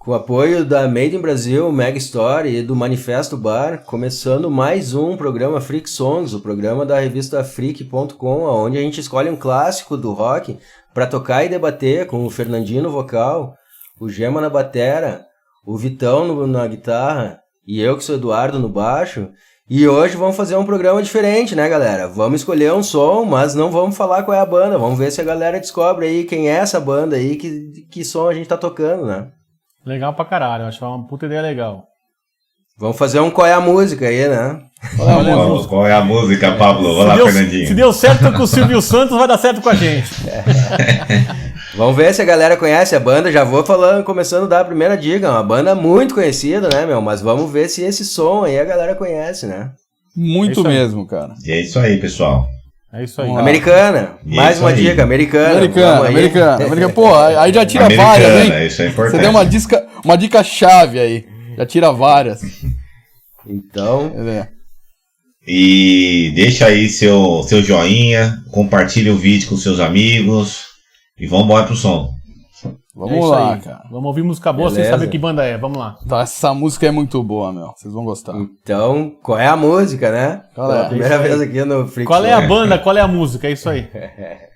Com o apoio da Made in Brasil, Mega Story e do Manifesto Bar, começando mais um programa Freak Songs, o programa da revista Freak.com, onde a gente escolhe um clássico do rock para tocar e debater com o Fernandinho no vocal, o Gema na batera, o Vitão na guitarra e eu que sou Eduardo no baixo. E hoje vamos fazer um programa diferente, né, galera? Vamos escolher um som, mas não vamos falar qual é a banda. Vamos ver se a galera descobre aí quem é essa banda aí, que som a gente tá tocando, né? Legal pra caralho, acho uma puta ideia legal. Vamos fazer um qual é a música aí, né? Qual é a música, Pablo? Vai lá, Fernandinho. Se deu certo com o Silvio Santos, vai dar certo com a gente. Vamos ver se a galera conhece a banda. Já vou falando, começando a dar a primeira dica. Uma banda muito conhecida, né, meu? Mas vamos ver se esse som aí a galera conhece, né? Muito mesmo, cara. E é isso aí, pessoal. É isso aí. Americana. Mais Isso uma aí. dica, americana. Americana. Pô, aí já tira Americana, várias, hein? isso é importante. Você deu uma dica chave aí. Já tira várias. Então, E deixa aí seu joinha, compartilha o vídeo com seus amigos e vamos embora pro som. Vamos lá, cara. Vamos ouvir música boa sem Beleza. saber que banda é. Vamos lá. Tá, essa música é muito boa, meu. Vocês vão gostar. então, qual é a música, né? Qual é? Pela primeira vez aqui no Freak Qual é a Songs. banda, qual é a música? É isso aí. Alright.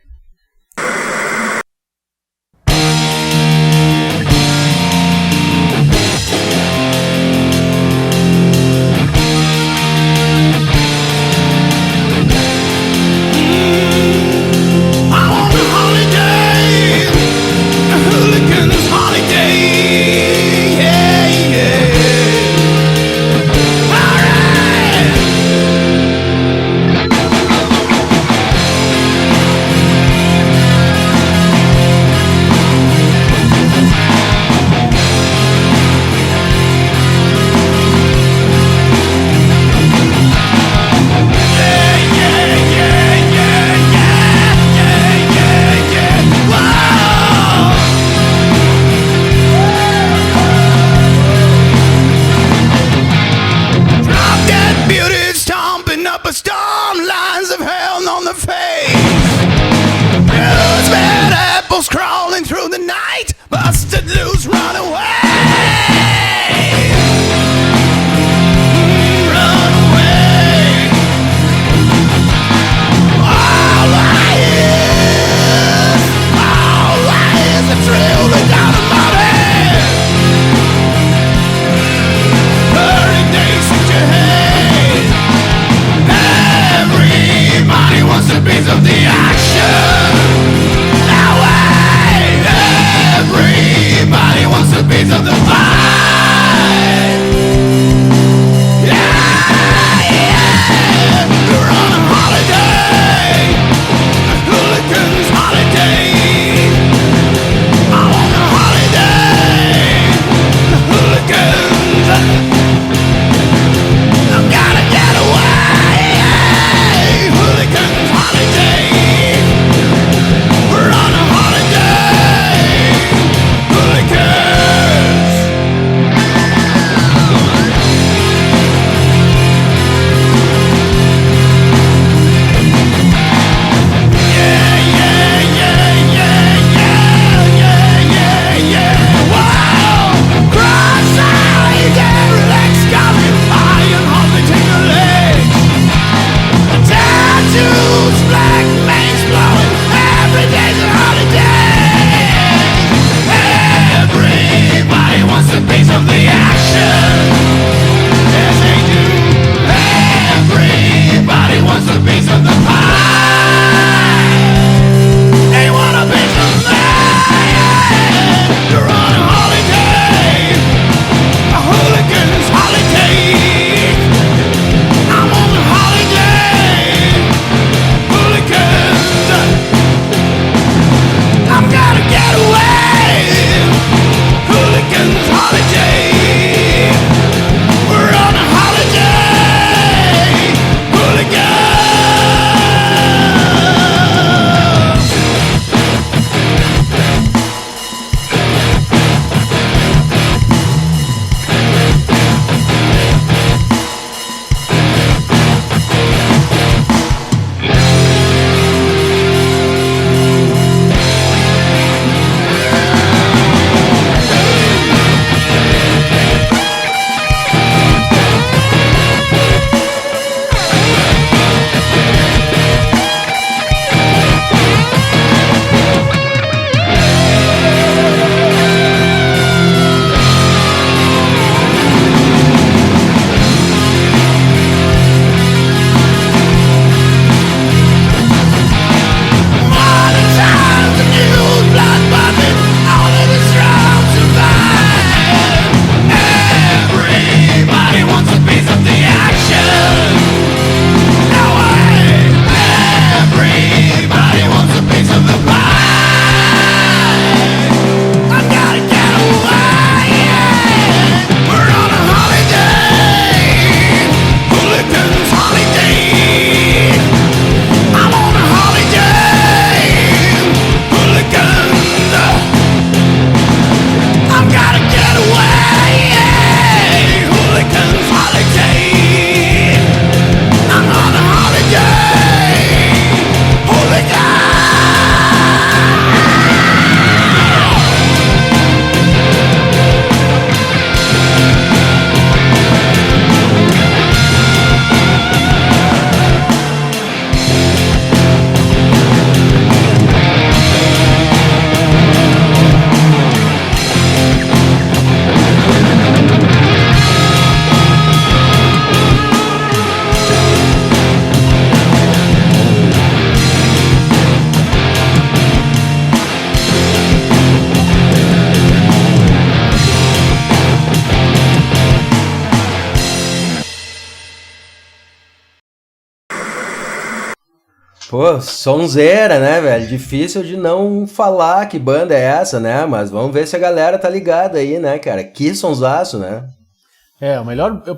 Pô, sonzeira, né, velho? Difícil de não falar que banda é essa, né? Mas vamos ver se a galera tá ligada aí, né, cara? Que sonsaço, né?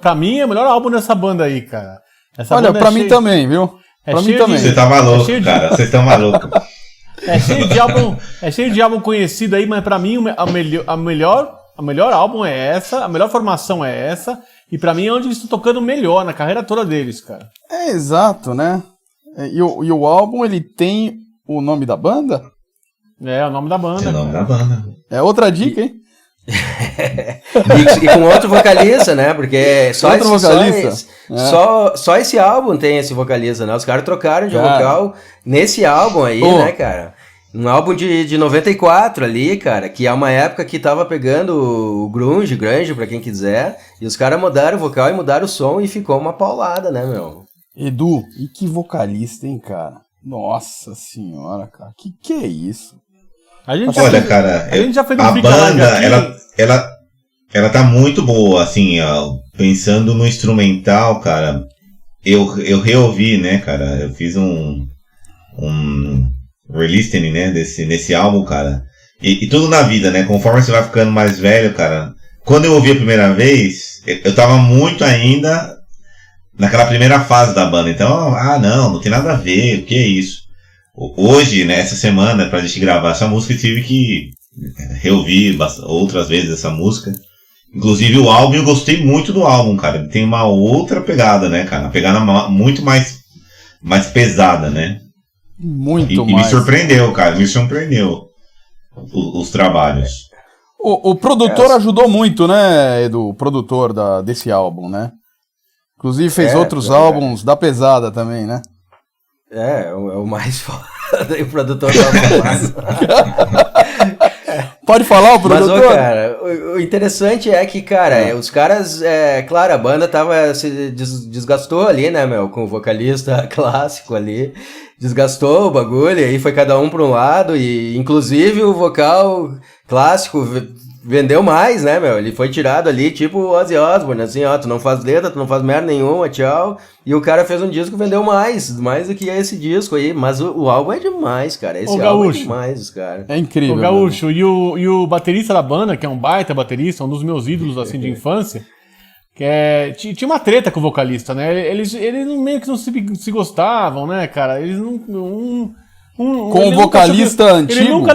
Pra mim é o melhor álbum dessa banda aí, cara. Essa Olha, banda pra mim também, viu? Pra mim também. Você tá maluco, cheio de- cara. Vocês estão malucos. É cheio de álbum conhecido aí, mas pra mim a melhor álbum é essa, a melhor formação é essa, e pra mim é onde eles estão tocando melhor na carreira toda deles, cara. É, exato, né? E o álbum, ele tem o nome da banda? É o nome da banda. É o nome cara. da banda. É outra dica, hein? E com outro vocalista, né? Porque só Outro esse, vocalista? só esse álbum tem esse vocalista, né? Os caras trocaram de Cara. vocal nesse álbum aí, Pô. né, cara? Um álbum de 94 ali, cara, que é uma época que tava pegando o grunge pra quem quiser, e os caras mudaram o vocal e mudaram o som e ficou uma paulada, né, meu? Edu, e que vocalista, hein, cara? Nossa senhora, cara. Que é isso? A gente já Olha, fez- cara, a gente já fez um a Freak Live banda, aqui. ela tá muito boa, assim, ó, pensando no instrumental, cara. Eu reouvi, né, cara? Eu fiz um re-listening, né, nesse álbum, cara. E tudo na vida, né? Conforme você vai ficando mais velho, cara. Quando eu ouvi a primeira vez, eu tava muito ainda naquela primeira fase da banda. Então, não tem nada a ver, o que é isso? Hoje, né, essa semana, pra gente gravar essa música, eu tive que reouvir outras vezes essa música. Inclusive o álbum, eu gostei muito do álbum, cara. Ele tem uma outra pegada, né, cara? Uma pegada muito mais pesada, né? Muito E me mais. surpreendeu, cara. Me surpreendeu os trabalhos. O produtor ajudou muito, né, Edu? O produtor desse álbum, né? Inclusive fez outros álbuns da pesada também, né? É o mais foda, o produtor tava Pode falar o Mas, produtor? cara, o interessante é que, cara, os caras, claro, a banda se desgastou ali, né, meu, com o vocalista clássico ali, desgastou o bagulho, e aí foi cada um pra um lado, e inclusive o vocal clássico vendeu mais, né, meu, ele foi tirado ali, tipo o Ozzy Osbourne, assim, ó, tu não faz letra, tu não faz merda nenhuma, tchau, e o cara fez um disco que vendeu mais do que esse disco aí, mas o álbum é demais, cara, esse álbum é demais, os caras. É incrível. O Gaúcho, e o baterista da banda, que é um baita baterista, um dos meus ídolos, assim, de infância, tinha uma treta com o vocalista, né, eles meio que não se gostavam, né, cara, eles não... Com o vocalista antigo?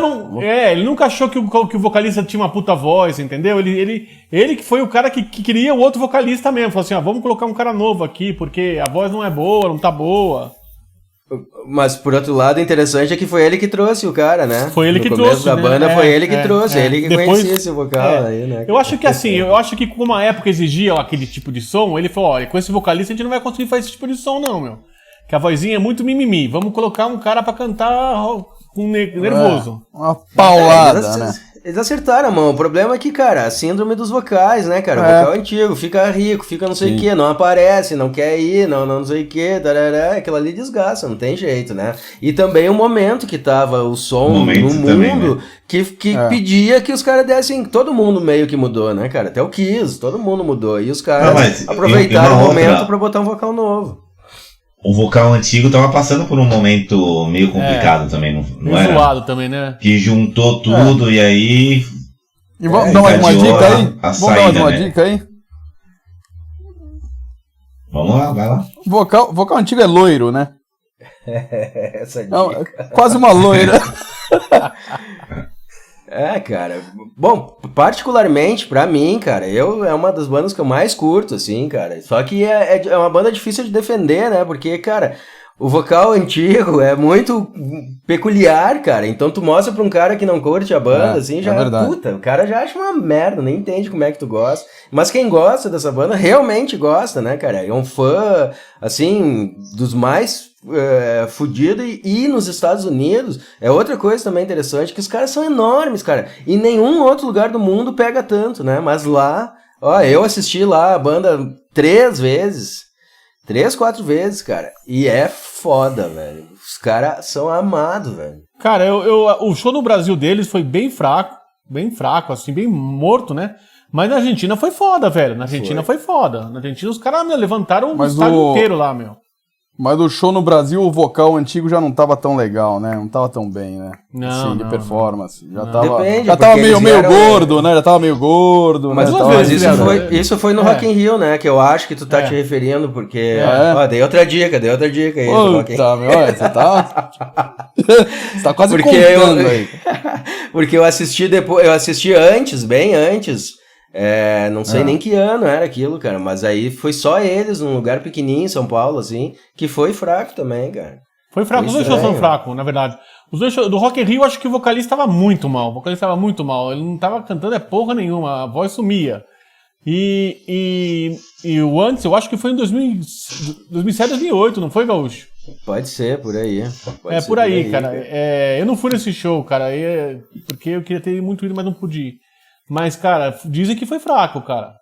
Ele nunca achou que o vocalista tinha uma puta voz, entendeu? Ele que foi o cara que queria o outro vocalista mesmo. Falou assim, vamos colocar um cara novo aqui, porque a voz não é boa, não tá boa. Mas, por outro lado, interessante é que foi ele que trouxe o cara, né? Foi ele que trouxe. No começo da banda foi ele que trouxe, ele que Depois, conhecia esse vocal aí, né? Eu acho que assim, como a época exigia aquele tipo de som, ele falou, olha, com esse vocalista a gente não vai conseguir fazer esse tipo de som não, meu. Que a vozinha é muito mimimi. Vamos colocar um cara pra cantar nervoso. Uma paulada, né? Eles acertaram, mano. O problema é que, cara, a síndrome dos vocais, né, cara? O vocal antigo, fica rico, fica não sei o que, não aparece, não quer ir, não sei o que, tarará, aquilo ali desgasta, não tem jeito, né? E também o momento que tava o som no mundo, também, né? que pedia que os caras dessem, todo mundo meio que mudou, né, cara? Até o Kiss, todo mundo mudou. E os caras aproveitaram o momento pra botar um vocal novo. O vocal antigo tava passando por um momento meio complicado também, não era? Zoado também, né? Que juntou tudo e aí... E vamos dar uma dica aí? Vamos dar uma dica aí? Vamos lá, vai lá. Vocal antigo é loiro, né? Essa dica. Não, quase uma loira. Cara, bom, particularmente pra mim, cara, é uma das bandas que eu mais curto, assim, cara, só que é uma banda difícil de defender, né, porque, cara, o vocal antigo é muito peculiar, cara, então tu mostra pra um cara que não curte a banda, assim, já, puta, o cara já acha uma merda, nem entende como é que tu gosta, mas quem gosta dessa banda realmente gosta, né, cara, é um fã, assim, dos mais... fudido, e nos Estados Unidos é outra coisa também interessante, que os caras são enormes, cara, e nenhum outro lugar do mundo pega tanto, né, mas lá, eu assisti lá a banda 3, 4 vezes, cara, e é foda, velho, os caras são amados, velho. Cara, o show no Brasil deles foi bem fraco, assim, bem morto, né? Mas na Argentina foi foda, velho. Na Argentina foi foda. Na Argentina os caras levantaram o estádio inteiro lá, meu. Mas do show no Brasil, o vocal antigo já não tava tão legal, né? Não tava tão bem, né? Não, de não, performance. não. Já tava, Depende, já tava porque meio eles vieram- gordo, né? Já tava meio gordo, Mas, né? duas Tava- vezes, isso foi no Rock in Rio, né? Que eu acho que tu tá te referindo, porque... Ó, dei outra dica aí. do Rock in Rio. Puta, meu, olha, você tá... você tá quase Porque contando aí. Porque eu assisti depois, eu assisti antes, bem antes. Não sei nem que ano era aquilo, cara. Mas aí foi só eles, num lugar pequenininho em São Paulo, assim, que foi fraco também, cara. Foi fraco, Foi os dois shows são estranho. fracos, na verdade. Os dois shows, do Rock in Rio, eu acho que o vocalista estava muito mal. O vocalista estava muito mal. Ele não estava cantando porra nenhuma, a voz sumia. E o antes, eu acho que foi em 2007, 2008, não foi, Gaúcho? Pode ser, por aí. Pode ser Por aí, cara. Eu não fui nesse show, cara, porque eu queria ter muito ido, mas não pude ir. Mas, cara, dizem que foi fraco, cara.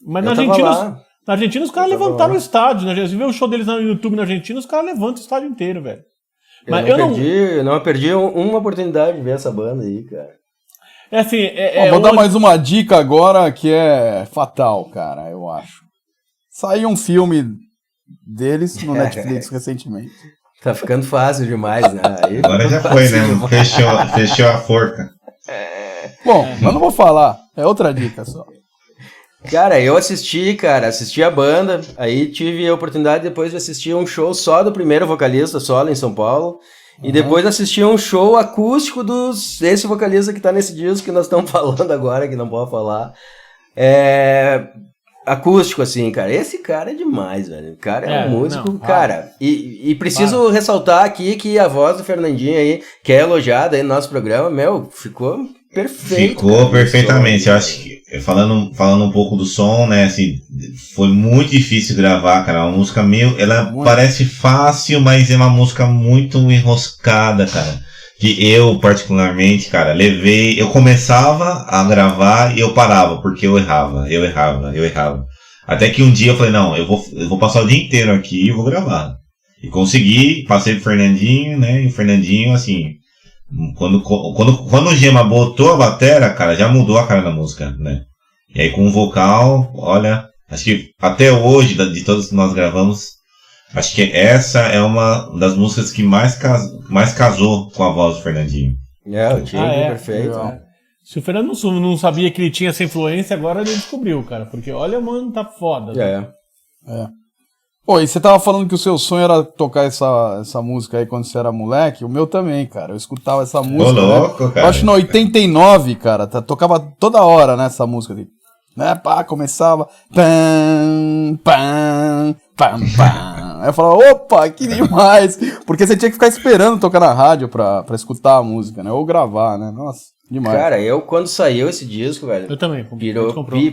Mas Eu na tava Argentina, lá. na Argentina os caras Eu tava levantaram lá. o estádio. Né? Você vê o show deles no YouTube na Argentina, os caras levantam o estádio inteiro, velho. Mas Eu não perdi uma oportunidade de ver essa banda aí, cara. É assim, Vou dar mais uma dica agora que é fatal, cara, eu acho. Saiu um filme deles no Netflix recentemente. Tá ficando fácil demais, né? Aí Agora já foi, né? Fechou a forca. Bom, mas não vou falar, é outra dica só. Cara, eu assisti a banda, aí tive a oportunidade depois de assistir um show só do primeiro vocalista solo em São Paulo, e depois assisti um show acústico desse vocalista que tá nesse disco que nós estamos falando agora, que não pode falar. Acústico, assim, cara. Esse cara é demais, velho. O cara é um músico, cara. E preciso ressaltar aqui que a voz do Fernandinho aí, que é elogiada aí no nosso programa, ficou perfeito. Ficou cara, perfeitamente. som, Eu acho que, falando um pouco do som, né, assim, foi muito difícil gravar, cara. Uma música ela parece fácil, mas é uma música muito enroscada, cara. Que eu, particularmente, cara, eu começava a gravar e eu parava, porque eu errava. Até que um dia eu falei, não, eu vou passar o dia inteiro aqui e vou gravar. E consegui, passei pro Fernandinho, né, e o Fernandinho, assim, quando o Gema botou a batera, cara, já mudou a cara da música, né. E aí com o vocal, olha, acho que até hoje, de todas que nós gravamos, acho que essa é uma das músicas que mais casou com a voz do Fernandinho. O timbre perfeito. Se o Fernando não sabia que ele tinha essa influência, agora ele descobriu, cara. Porque olha, mano, tá foda. Pô, e você tava falando que o seu sonho era tocar essa música aí quando você era moleque? O meu também, cara. Eu escutava essa música, louco, né? cara. Eu acho que no 89, cara, tocava toda hora, né, essa música ali. Né, pá, começava... Pam, pam, pam, pam. Aí eu falava, opa, que demais! Porque você tinha que ficar esperando tocar na rádio pra escutar a música, né? Ou gravar, né? Nossa, demais. Cara, quando saiu esse disco, velho... Eu também.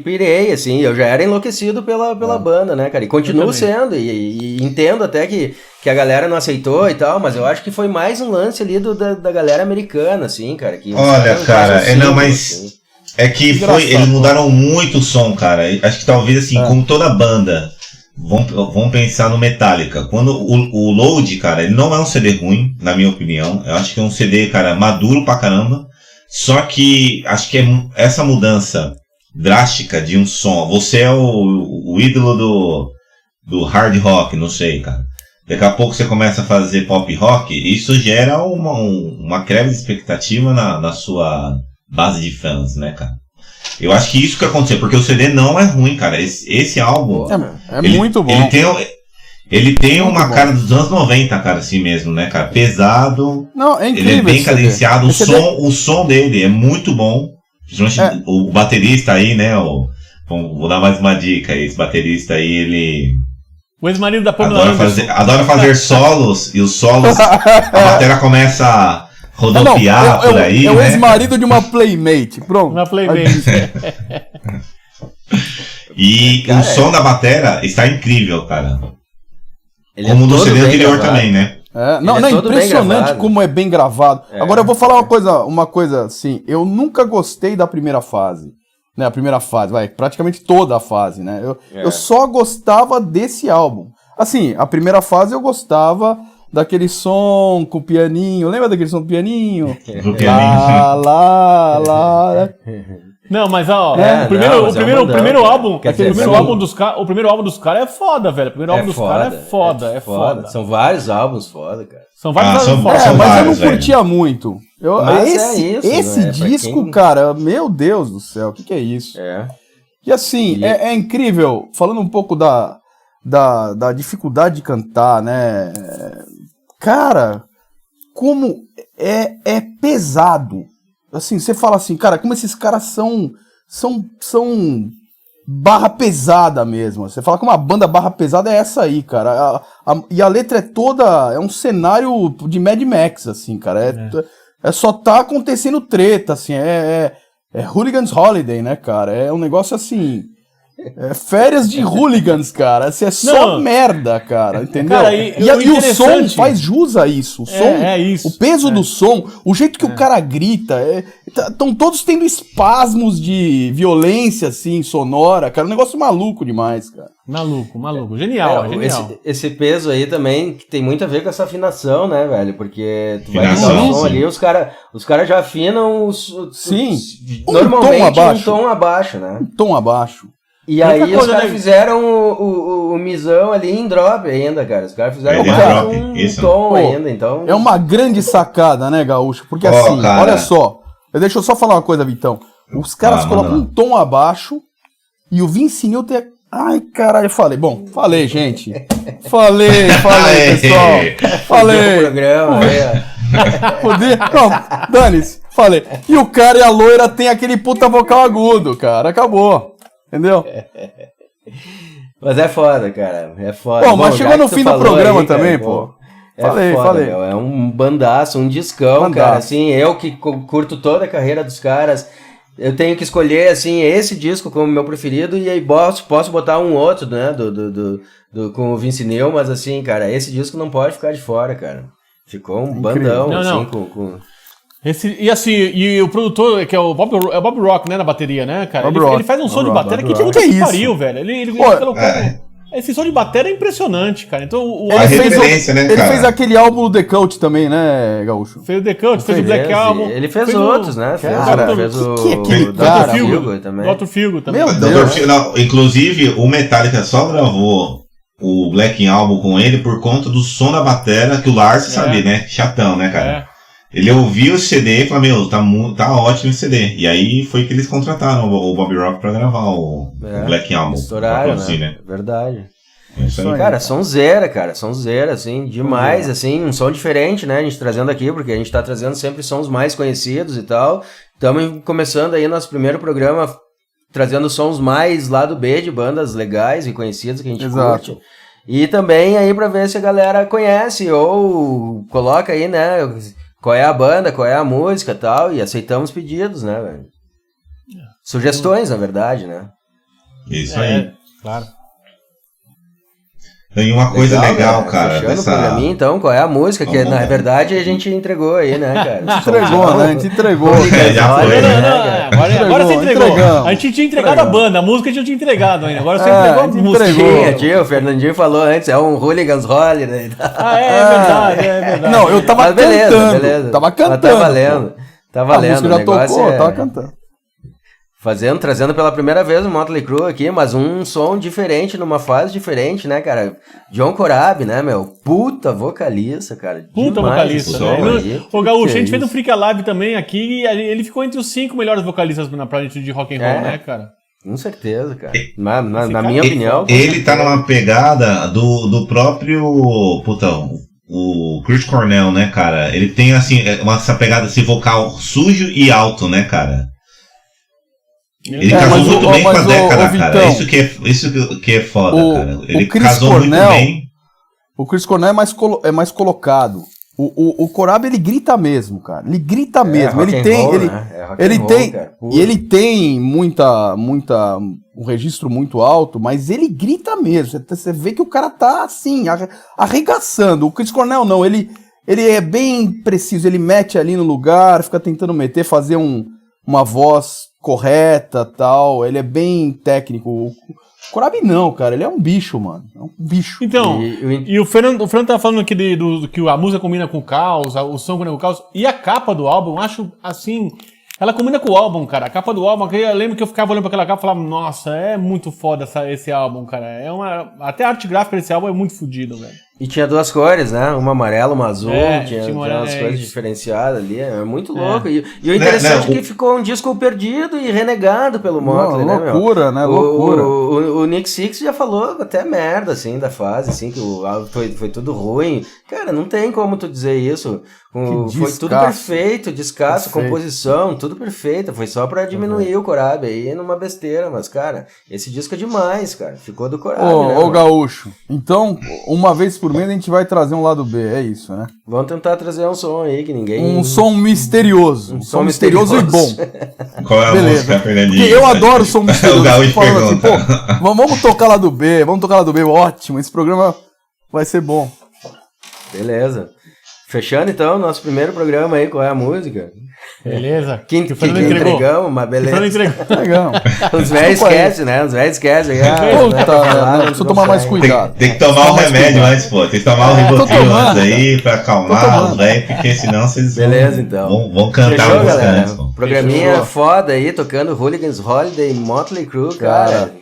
Pirei, assim, eu já era enlouquecido pela banda, né, cara? E continuo sendo, e entendo até que a galera não aceitou e tal, mas eu acho que foi mais um lance ali da galera americana, assim, cara. Que olha, cara, mas... Assim. É que eles mudaram muito o som, cara. Acho que talvez, assim, como toda banda, vão pensar no Metallica. Quando o Load, cara, ele não é um CD ruim, na minha opinião. Eu acho que é um CD, cara, maduro pra caramba. Só que acho que essa mudança drástica de um som. Você é o ídolo do hard rock, não sei, cara. Daqui a pouco você começa a fazer pop rock, e isso gera uma quebra de expectativa na sua base de fãs, né, cara? Eu acho que isso que aconteceu, porque o CD não é ruim, cara. Esse álbum... É muito bom. Ele tem uma cara dos anos 90, cara, assim mesmo, né, cara? Pesado. Não, é incrível. Ele é bem cadenciado. O som dele é muito bom. Principalmente o baterista aí, né? Vou dar mais uma dica aí. Esse baterista aí, ele... O ex-marido da Pamela adora fazer solos, e os solos, a bateria começa a rodopiar por aí, é o né? ex-marido de uma playmate, pronto. Uma playmate. E o som da bateria está incrível, cara. Ele como no CD anterior gravado. também, né? Não, é impressionante como é bem gravado. Agora eu vou falar uma coisa assim, eu nunca gostei da primeira fase. Né, a primeira fase, praticamente toda a fase, né? Eu só gostava desse álbum. Assim, a primeira fase eu gostava daquele som com o pianinho. Lembra daquele som do pianinho? Do pianinho. Lá. Não, mas ó, o primeiro álbum dos caras é foda, velho. O primeiro álbum dos caras é foda. São vários álbuns foda, cara. São vários álbuns foda. Mas vários, eu não curtia muito. Esse disco, cara, meu Deus do céu, o que é isso? E assim, é incrível, falando um pouco da dificuldade de cantar, né? Cara, como é pesado. Assim, você fala assim, cara, como esses caras são barra pesada mesmo. Você fala que uma banda barra pesada é essa aí, cara. E a letra é toda, é um cenário de Mad Max, assim, cara. Só tá acontecendo treta, assim, é Hooligan's Holiday, né, cara? É um negócio assim... férias de hooligans, cara. Assim, é só merda, cara. Entendeu? Cara, e o som faz jus a isso. O som, isso. O peso do som, o jeito que o cara grita. Estão todos tendo espasmos de violência, assim, sonora, cara. Um negócio maluco demais, cara. Maluco. Genial. Esse peso aí também que tem muito a ver com essa afinação, né, velho? Porque tu vai ligar o som ali, os cara já afinam normalmente um tom abaixo, né? Um tom abaixo. E aí os caras fizeram o misão ali em drop ainda, cara. Os caras fizeram um tom ainda, então... É uma grande sacada, né, Gaúcho? Porque assim, cara... olha só. Deixa eu só falar uma coisa, Vitão. Os caras colocam um tom abaixo e o Vince Neil tem... Ai, caralho, falei, gente. Falei, pessoal. Falei. Programa, Não, dane-se, falei. E o cara e a loira tem aquele puta vocal agudo, cara. Acabou. Entendeu? Mas é foda, cara. É foda. Pô, mas chegou no fim do programa aí, também, cara, pô. Falei. Meu, é um bandaço, um discão, cara. Assim, eu que curto toda a carreira dos caras, eu tenho que escolher, assim, esse disco como meu preferido e aí posso botar um outro, né, com o Vince Neil, mas assim, cara, esse disco não pode ficar de fora, cara. Ficou um bandão, assim, com... E o produtor, que é o Bob Rock, né, na bateria, né, cara? Ele faz um som de bateria que puta que pariu, velho. Ele colocou... Esse som de bateria é impressionante, cara. Então, ele fez aquele álbum do The Cult também, né, Gaúcho? Fez o The Cult, fez o Black Album. Ele fez outros, né? Fez o Dr. Filgo também. Meu Deus. Inclusive, o Metallica só gravou o Black Album com ele por conta do som da bateria que o Lars sabia, né? Chatão, né, cara? Ele ouviu o CD e falou, tá ótimo esse CD. E aí foi que eles contrataram o Bob Rock pra gravar o Black Album. Estouraram, né? Verdade. Isso aí, cara, sonzeira, assim, demais, assim, um som diferente, né, a gente trazendo aqui, porque a gente tá trazendo sempre sons mais conhecidos e tal. Estamos começando aí nosso primeiro programa trazendo sons mais lado B de bandas legais e conhecidas que a gente curte. E também aí pra ver se a galera conhece ou coloca aí, né, qual é a banda, qual é a música e tal, e aceitamos pedidos, né, velho? Sugestões, na verdade, né? Isso aí. Claro. Tem uma coisa legal, né? cara. Fechando pra mim, então, qual é a música? Que na verdade a gente entregou aí, né, cara? A gente entregou. Já foi, né? Agora você entregou. A gente tinha entregado a banda, a música a gente tinha entregado ainda. Agora você entregou a música. O Fernandinho falou antes, é um Hooligans Holiday. É verdade. Não, eu tava cantando. Beleza. Tava cantando. Tá valendo. A música já tocou, tava cantando. Trazendo pela primeira vez o Motley Crue aqui, mas um som diferente, numa fase diferente, né, cara? John Corabi, né, meu? Puta vocalista, cara. Puta vocalista, né? O Gaúcho, a gente fez um Freak Alive também aqui e ele ficou entre os 5 melhores vocalistas pra gente de rock and roll, né, cara? Com certeza, cara. Na minha opinião. Ele tá numa pegada do próprio... o Chris Cornell, né, cara? Ele tem, assim, essa pegada, esse vocal sujo e alto, né, cara? Ele casou muito bem com a década, cara. Isso que é foda, cara. Ele casou muito bem. O Chris Cornell é mais colocado. O Corabi, ele grita mesmo, cara. Ele grita mesmo. Ele tem um registro muito alto, mas ele grita mesmo. Você vê que o cara tá assim, arregaçando. O Chris Cornell não, ele é bem preciso, ele mete ali no lugar, fica tentando fazer uma voz correta, tal. Ele é bem técnico. O Corabi não, cara. Ele é um bicho, mano. É um bicho. Então, e o Fernando tá falando aqui que a música combina com o caos, o som combina com o caos. E a capa do álbum, eu acho, assim... Ela combina com o álbum, cara. A capa do álbum, eu lembro que eu ficava olhando pra aquela capa e falava, nossa, é muito foda esse álbum, cara. Até a arte gráfica desse álbum é muito fodido, velho. E tinha 2 cores, né? Uma amarela, uma azul, tinha umas coisas diferenciadas ali, é muito louco. E o interessante é que ficou um disco perdido e renegado pelo Motley, né, meu? Loucura, né? Loucura. O Nick Six já falou até merda, assim, da fase, assim, que foi tudo ruim. Cara, não tem como tu dizer isso. Foi tudo perfeito, descasso, composição, tudo perfeito. Foi só pra diminuir o Corabi aí numa besteira, mas, cara, esse disco é demais, cara. Ficou do Corabi, né? Ô, Gaúcho, então, uma vez por mês a gente vai trazer um lado B, é isso, né? Vamos tentar trazer um som aí que ninguém... Um som misterioso. Um som misterioso e bom. Qual é a música, Fernandinho? Porque eu adoro som misterioso. O Gaúcho falando assim, pô, vamos tocar lá do B, ótimo, esse programa vai ser bom. Beleza. Fechando então nosso primeiro programa aí, qual é a música? Beleza. Que entregamos, mas beleza. Entregamos. Os velhos esquecem, né? Os velhos esquecem. Preciso tomar mais cuidado. Tem que tomar um remédio antes, pô. Tem que tomar um Rivotril antes aí pra acalmar os velhos, porque senão vocês vão cantar a música antes, pô. Programinha foda aí, tocando Hooligans Holiday, Motley Crue, cara.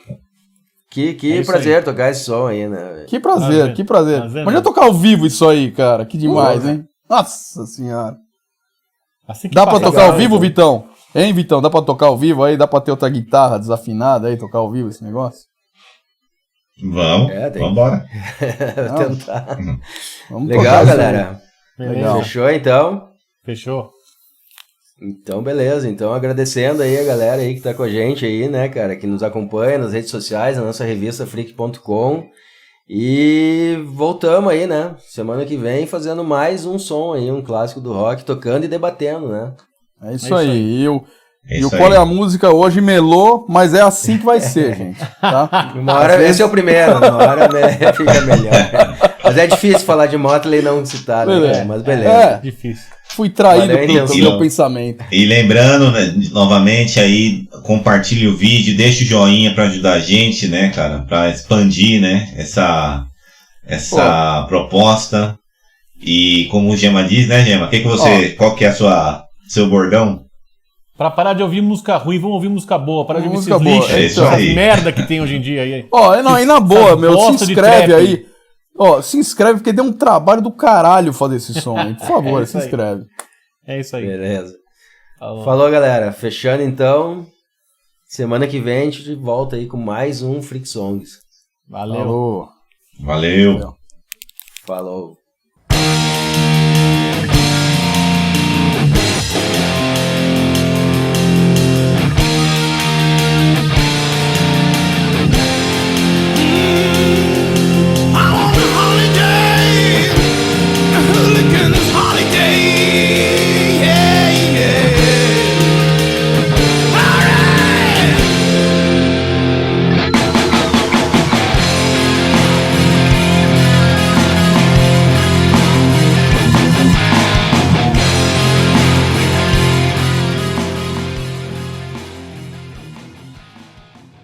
Que prazer tocar esse som aí, né? Que prazer. Imagina tocar ao vivo isso aí, cara. Que demais, hein? Nossa senhora. Assim dá pra tocar ao vivo, Vitão? Hein, Vitão? Dá pra tocar ao vivo aí? Dá pra ter outra guitarra desafinada aí, tocar ao vivo esse negócio? Vamos, vambora. Tentar. Vamos legal, galera. Legal. Fechou, então? Fechou. Então, beleza. Então, agradecendo aí a galera aí que tá com a gente aí, né, cara, que nos acompanha nas redes sociais, na nossa revista freak.com. E voltamos aí, né, semana que vem fazendo mais um som aí, um clássico do rock, tocando e debatendo, né? É isso aí. E o Qual é a Música hoje melou, mas é assim que vai ser, gente. Tá? Uma hora, esse é o primeiro, uma hora fica melhor. Mas é difícil falar de Motley e não citar, né? Mas beleza. É difícil. Fui traído pelo meu pensamento. E lembrando, né, novamente aí, compartilhe o vídeo, deixe o joinha pra ajudar a gente, né, cara, pra expandir, né, essa proposta. E como o Gema diz, né, Gema, qual que é seu bordão? Pra parar de ouvir música ruim, vamos ouvir música boa. Parar de ouvir esses lixos, essas merda que tem hoje em dia aí. E na boa, meu, se inscreve aí. Se inscreve porque deu um trabalho do caralho fazer esse som, hein? Por favor, se inscreve. É isso aí. Beleza. Falou, galera. Fechando então. Semana que vem a gente volta aí com mais um Freak Songs. Valeu. Falou.